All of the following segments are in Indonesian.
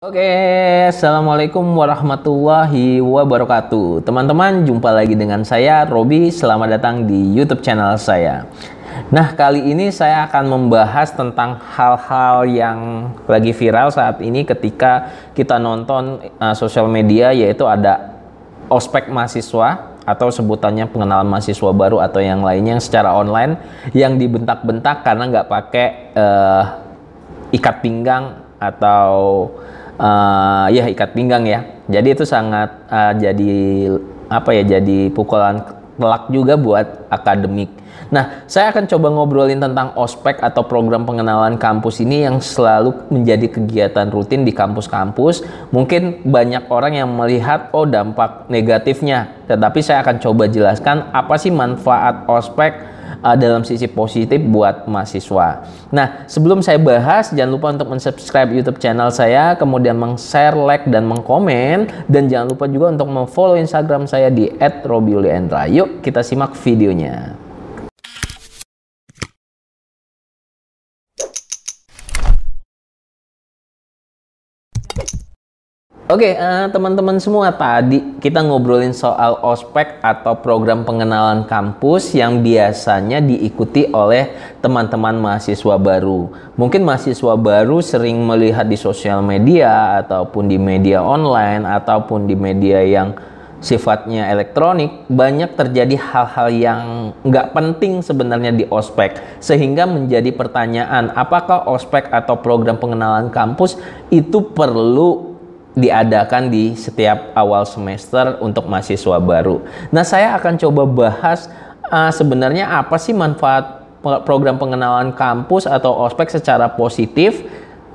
Oke, assalamualaikum warahmatullahi wabarakatuh. Teman-teman, jumpa lagi dengan saya, Robi. Selamat datang di YouTube channel saya. Nah, kali ini saya akan membahas tentang hal-hal yang lagi viral saat ini ketika kita nonton sosial media, yaitu ada ospek mahasiswa atau sebutannya pengenalan mahasiswa baru atau yang lainnya yang secara online yang dibentak-bentak karena nggak pakai ikat pinggang atau ikat pinggang ya. Jadi itu sangat jadi pukulan telak juga buat akademik. Nah, saya akan coba ngobrolin tentang ospek atau program pengenalan kampus ini yang selalu menjadi kegiatan rutin di kampus-kampus. Mungkin banyak orang yang melihat dampak negatifnya, tetapi saya akan coba jelaskan apa sih manfaat ospek dalam sisi positif buat mahasiswa. Nah, sebelum saya bahas, jangan lupa untuk mensubscribe YouTube channel saya, kemudian meng-share, like, dan mengkomen. Dan jangan lupa juga untuk memfollow Instagram saya di @robiuliendra. Yuk, kita simak videonya. Oke, teman-teman semua, tadi kita ngobrolin soal ospek atau program pengenalan kampus yang biasanya diikuti oleh teman-teman mahasiswa baru. Mungkin mahasiswa baru sering melihat di sosial media ataupun di media online ataupun di media yang sifatnya elektronik, banyak terjadi hal-hal yang nggak penting sebenarnya di ospek, sehingga menjadi pertanyaan, apakah ospek atau program pengenalan kampus itu perlu diadakan di setiap awal semester untuk mahasiswa baru. Nah, saya akan coba bahas sebenarnya apa sih manfaat program pengenalan kampus atau ospek secara positif.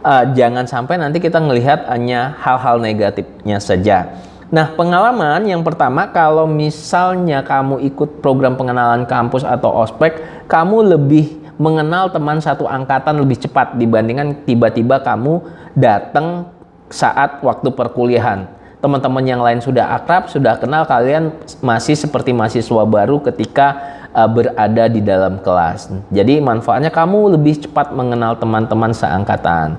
Jangan sampai nanti kita melihat hanya hal-hal negatifnya saja. Nah, pengalaman yang pertama, kalau misalnya kamu ikut program pengenalan kampus atau ospek, kamu lebih mengenal teman satu angkatan lebih cepat dibandingkan tiba-tiba kamu datang saat waktu perkuliahan. Teman-teman yang lain sudah akrab, sudah kenal, kalian masih seperti mahasiswa baru ketika berada di dalam kelas. Jadi manfaatnya kamu lebih cepat mengenal teman-teman seangkatan.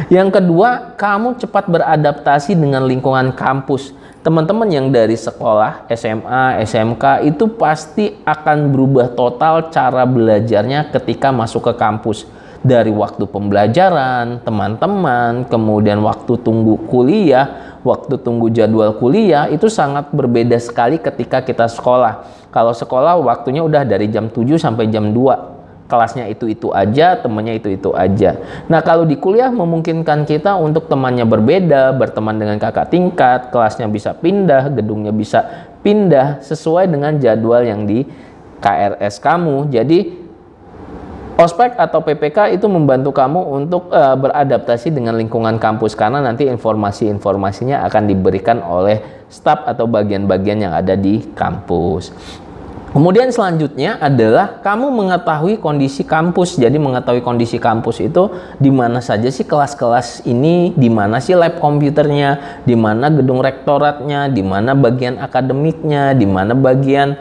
Yang kedua, kamu cepat beradaptasi dengan lingkungan kampus. Teman-teman yang dari sekolah, SMA, SMK itu pasti akan berubah total cara belajarnya ketika masuk ke kampus. Dari waktu pembelajaran, teman-teman, kemudian waktu tunggu kuliah, waktu tunggu jadwal kuliah, itu sangat berbeda sekali ketika kita sekolah. Kalau sekolah waktunya udah dari jam 7 sampai jam 2. Kelasnya itu-itu aja, temannya itu-itu aja. Nah, kalau di kuliah memungkinkan kita untuk temannya berbeda, berteman dengan kakak tingkat, kelasnya bisa pindah, gedungnya bisa pindah, sesuai dengan jadwal yang di KRS kamu. Jadi ospek atau PPK itu membantu kamu untuk beradaptasi dengan lingkungan kampus, karena nanti informasi-informasinya akan diberikan oleh staf atau bagian-bagian yang ada di kampus. Kemudian selanjutnya adalah kamu mengetahui kondisi kampus. Jadi mengetahui kondisi kampus itu di mana saja sih kelas-kelas ini, di mana sih lab komputernya, di mana gedung rektoratnya, di mana bagian akademiknya, di mana bagian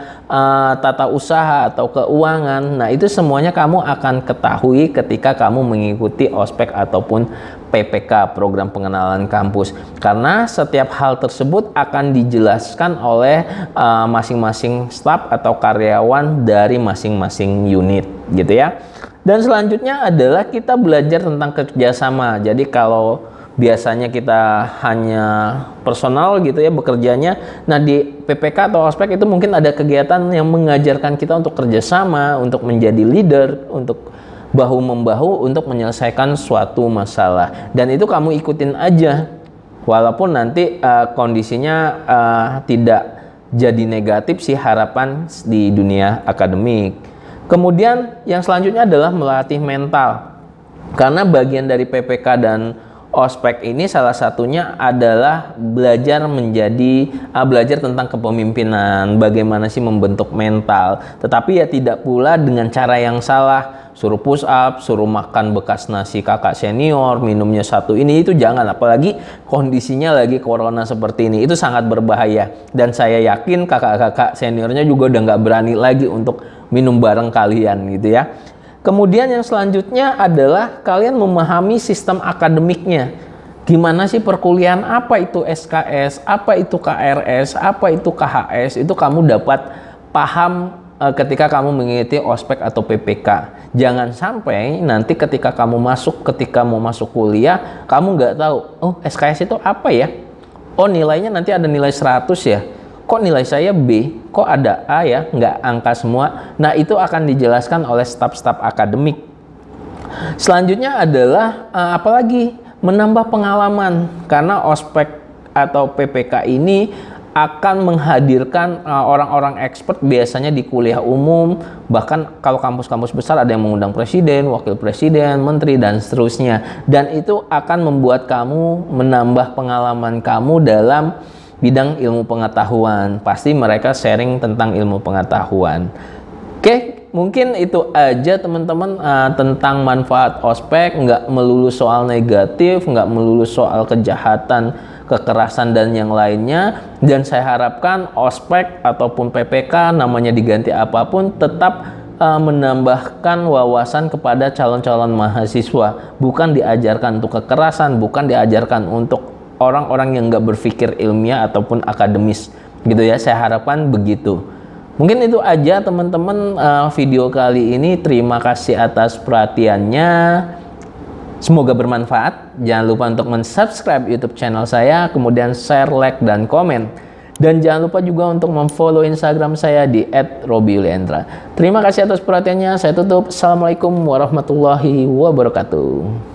tata usaha atau keuangan. Nah, itu semuanya kamu akan ketahui ketika kamu mengikuti ospek ataupun PPK, program pengenalan kampus, karena setiap hal tersebut akan dijelaskan oleh masing-masing staf atau karyawan dari masing-masing unit gitu ya. Dan selanjutnya adalah kita belajar tentang kerjasama. Jadi kalau biasanya kita hanya personal gitu ya bekerjanya, nah di PPK atau ospek itu mungkin ada kegiatan yang mengajarkan kita untuk kerjasama, untuk menjadi leader, untuk bahu-membahu untuk menyelesaikan suatu masalah. Dan itu kamu ikutin aja, walaupun nanti kondisinya tidak jadi negatif sih harapan di dunia akademik. Kemudian yang selanjutnya adalah melatih mental, karena bagian dari PPK dan ospek ini salah satunya adalah belajar tentang kepemimpinan, bagaimana sih membentuk mental, tetapi ya tidak pula dengan cara yang salah, suruh push up, suruh makan bekas nasi kakak senior, minumnya satu ini itu jangan, apalagi kondisinya lagi corona seperti ini, itu sangat berbahaya. Dan saya yakin kakak-kakak seniornya juga udah nggak berani lagi untuk minum bareng kalian gitu ya. Kemudian yang selanjutnya adalah kalian memahami sistem akademiknya. Gimana sih perkuliahan, apa itu SKS, apa itu KRS, apa itu KHS, itu kamu dapat paham ketika kamu mengikuti ospek atau PPK. Jangan sampai nanti ketika mau masuk kuliah, kamu nggak tahu, oh SKS itu apa ya? Oh nilainya nanti ada nilai 100 ya? Kok nilai saya B? Kok ada A ya? Nggak angka semua. Nah itu akan dijelaskan oleh staf-staf akademik. Selanjutnya adalah apalagi? Menambah pengalaman, karena ospek atau PPK ini akan menghadirkan orang-orang expert biasanya di kuliah umum, bahkan kalau kampus-kampus besar ada yang mengundang presiden, wakil presiden, menteri, dan seterusnya. Dan itu akan membuat kamu menambah pengalaman kamu dalam bidang ilmu pengetahuan. Pasti mereka sharing tentang ilmu pengetahuan. Oke, mungkin itu aja teman-teman tentang manfaat ospek. Nggak melulu soal negatif, nggak melulu soal kejahatan, kekerasan, dan yang lainnya. Dan saya harapkan ospek ataupun PPK, namanya diganti apapun, tetap menambahkan wawasan kepada calon-calon mahasiswa. Bukan diajarkan untuk kekerasan, bukan diajarkan untuk orang-orang yang nggak berpikir ilmiah ataupun akademis. Gitu ya, saya harapkan begitu. Mungkin itu aja teman-teman video kali ini. Terima kasih atas perhatiannya. Semoga bermanfaat. Jangan lupa untuk subscribe YouTube channel saya, kemudian share, like, dan komen. Dan jangan lupa juga untuk memfollow Instagram saya di @robyuliendra. Terima kasih atas perhatiannya. Saya tutup. Assalamualaikum warahmatullahi wabarakatuh.